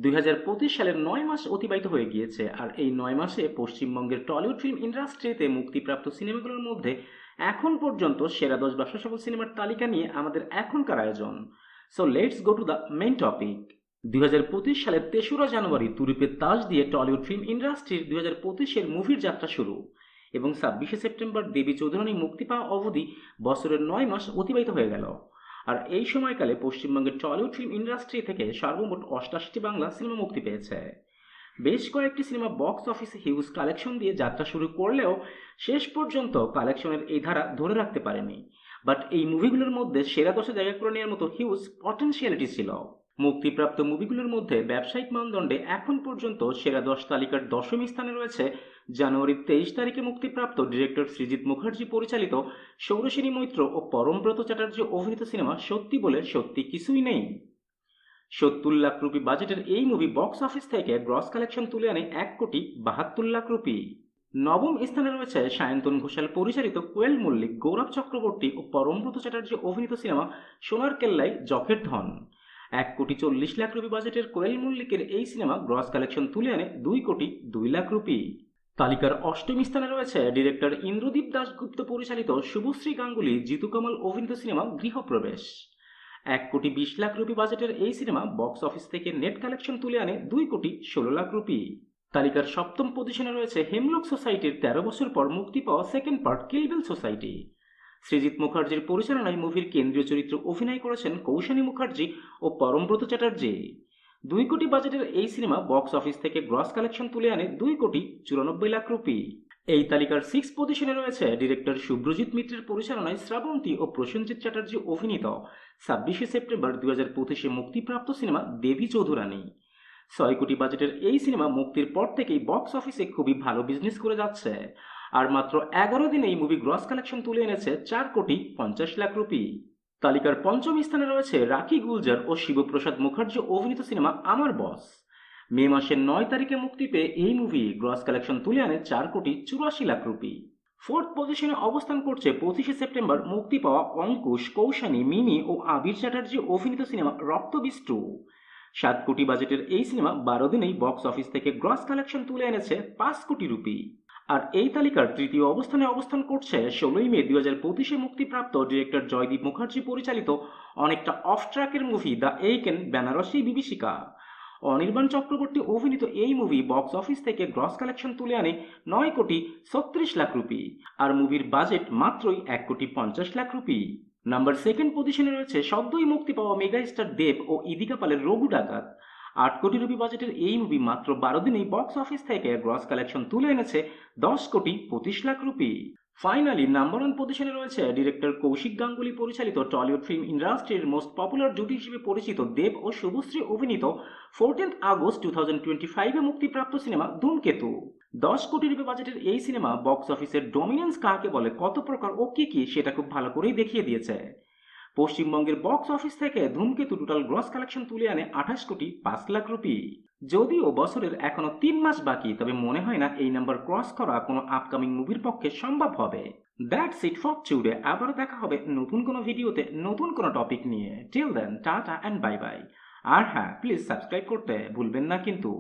2025 সালের 9 মাস অতিবাহিত হয়ে গিয়েছে, আর এই 9 মাসে পশ্চিমবঙ্গের টলিউড ফিল্ম ইন্ডাস্ট্রিতে মুক্তিপ্রাপ্ত সিনেমাগুলোর মধ্যে এখন পর্যন্ত সেরা 10 ব্যবসা সফল সিনেমার তালিকা নিয়ে আমাদের এখনকার আয়োজন। So let's go to the main topic. 2025 সালের 3রা জানুয়ারি তুরুপের তাজ দিয়ে টলিউড ফিল্ম ইন্ডাস্ট্রির 2025-এর মুভির যাত্রা শুরু, এবং 26শে সেপ্টেম্বর দেবী চৌধুরানী মুক্তি পাওয়া অবধি বছরের 9 মাস অতিবাহিত হয়ে গেল। আর এই সময়কালে পশ্চিমবঙ্গের টলিউড ফিল্ম ইন্ডাস্ট্রি থেকে সর্বমোট 88টি বাংলা সিনেমা মুক্তি পেয়েছে। বেশ কয়েকটি সিনেমা বক্স অফিসে হিউজ কালেকশন দিয়ে যাত্রা শুরু করলেও শেষ পর্যন্ত কালেকশনের এই ধারা ধরে রাখতে পারেনি। বাট এই মুভিগুলোর মধ্যে সেরা 10-এ জায়গা করে নেওয়ার মতো হিউজ পটেনশিয়ালিটি ছিল। মুক্তিপ্রাপ্ত মুভিগুলোর মধ্যে ব্যবসায়িক মানদণ্ডে এখন পর্যন্ত সেরা 10 তালিকার 10ম স্থানে রয়েছে জানুয়ারির 23 তারিখে মুক্তিপ্রাপ্ত ডিরেক্টর সৃজিত মুখার্জি পরিচালিত সৌরসেনী মৈত্র ও পরমব্রত চ্যাটার্জি অভিনীত সিনেমা সত্যি বলে সত্যি কিছুই নেই। 70 লাখ রুপি বাজেটের এই মুভি বক্স অফিস থেকে গ্রস কালেকশন তুলে আনে 1,72,00,000 রুপি। নবম স্থানে রয়েছে সায়ন্তন ঘোষাল পরিচালিত কোয়েল মল্লিক, গৌরব চক্রবর্তী ও পরমব্রত চ্যাটার্জি অভিনীত সিনেমা সোনার কেল্লায় জখের ধন। 1,40,00,000 রুপি বাজেটের কোয়েল মল্লিকের এই সিনেমা গ্রস কালেকশন তুলে আনে 2,02,00,000 রুপি। তালিকার অষ্টম স্থানে রয়েছে ডিরেক্টর ইন্দ্রদীপ দাশগুপ্ত পরিচালিত শুভশ্রী গাঙ্গুলি, জিতু কামাল অভিনীত সিনেমা গৃহপ্রবেশ। 1,20,00,000 রুপি বাজেটের এই সিনেমা বক্স অফিস থেকে নেট কালেকশন তুলে আনে 2,16,00,000 রুপি। তালিকার সপ্তম পজিশনে রয়েছে হেমলক সোসাইটির 13 বছর পর মুক্তি পাওয়া সেকেন্ড পার্ট কিল বিল সোসাইটি। সৃজিত মুখার্জির পরিচালনায় মুভির কেন্দ্রীয় চরিত্রে অভিনয় করেছেন কৌশানী মুখার্জি ও পরমব্রত চ্যাটার্জি। 2 কোটি বাজেটের এই সিনেমা বক্স অফিস থেকে গ্রস কালেকশন তুলে আনে 2,94,00,000 রুপি। এই তালিকার 6 পজিশনে রয়েছে ডিরেক্টর শুভ্রজিৎ মিত্রের পরিচালনায় শ্রাবন্তী ও প্রসেনজিৎ চ্যাটার্জি অভিনীত 26শে সেপ্টেম্বর 2025-এ মুক্তিপ্রাপ্ত সিনেমা দেবী চৌধুরানী। 6 কোটি বাজেটের এই সিনেমা মুক্তির পর থেকেই বক্স অফিসে খুবই ভালো বিজনেস করে যাচ্ছে, আর মাত্র 11 দিনে এই মুভি গ্রস কালেকশন তুলে এনেছে 4,50,00,000 রুপি। তালিকার পঞ্চম স্থানে রয়েছে রাখি গুলজার ও শিবপ্রসাদ মুখার্জি অভিনীত সিনেমা আমার বস। মে মাসের 9 তারিখে মুক্তি পেয়ে এই মুভি গ্রস কালেকশন তুলে আনে 4,84,00,000 রুপি। ফোর্থ পজিশনে অবস্থান করছে 25শে সেপ্টেম্বর মুক্তি পাওয়া অঙ্কুশ, কৌশানী, মিমি ও আবির চ্যাটার্জি অভিনীত সিনেমা রক্তবীজ 2। 7 কোটি বাজেটের এই সিনেমা 12 দিনেই বক্স অফিস থেকে গ্রস কালেকশন তুলে এনেছে 5 কোটি রুপি। আর এই তালিকার তৃতীয় অবস্থানে অবস্থান করছে 16ই মে 2025-এ মুক্তিপ্রাপ্ত ডিরেক্টর জয়দীপ মুখার্জি পরিচালিত অনেকটা অফ ট্র্যাকের মুভি দ্য এইকেন বেনারসি বিভীষিকা। অনির্বাণ চক্রবর্তী অভিনীত এই মুভি বক্স অফিস থেকে গ্রস কালেকশন তুলে আনে 9,36,00,000 রুপি, আর মুভির বাজেট মাত্রই 1,50,00,000 রুপি। নাম্বার সেকেন্ড পজিশনে রয়েছে সদ্যই মুক্তি পাওয়া মেগাস্টার দেব ও ইদিকা পালের রঘু ডাকাত। 8 কোটি রুপি বাজেটের এই মুভি মাত্র 12 দিনেই বক্স অফিস থেকে গ্রস কালেকশন তুলে এনেছে 10,25,00,000 রুপি। ফাইনালি নাম্বার 1 পজিশনে রয়েছে ডিরেক্টর কৌশিক গাঙ্গুলি পরিচালিত টলিউড ফিল্ম ইন্ডাস্ট্রির মোস্ট পপুলার জুটি হিসেবে পরিচিত দেব ও শুভশ্রী অভিনীত 14th আগস্ট 2025-এ মুক্তিপ্রাপ্ত সিনেমা ধূমকেতু। 10 কোটি রুপি বাজেটের এই সিনেমা বক্স অফিসের ডমিনেন্স কাকে বলে, কত প্রকার ও কি কি, সেটা খুব ভালো করেই দেখিয়ে দিয়েছে। পশ্চিমবঙ্গের বক্স অফিস থেকে ধূমকেতু টোটাল গ্রস কালেকশন তুলে আনে 28,05,00,000 রুপি। যদিও বছরের এখনো 3 মাস বাকি, তবে মনে হয় না এই নাম্বার ক্রস করা কোনো আপকামিং মুভির পক্ষে সম্ভব হবে। That's it for today. আবার দেখা হবে নতুন কোনো ভিডিওতে নতুন কোনো টপিক নিয়ে। Till then tata and bye bye. আর হ্যাঁ, প্লিজ সাবস্ক্রাইব করতে ভুলবেন না কিন্তু।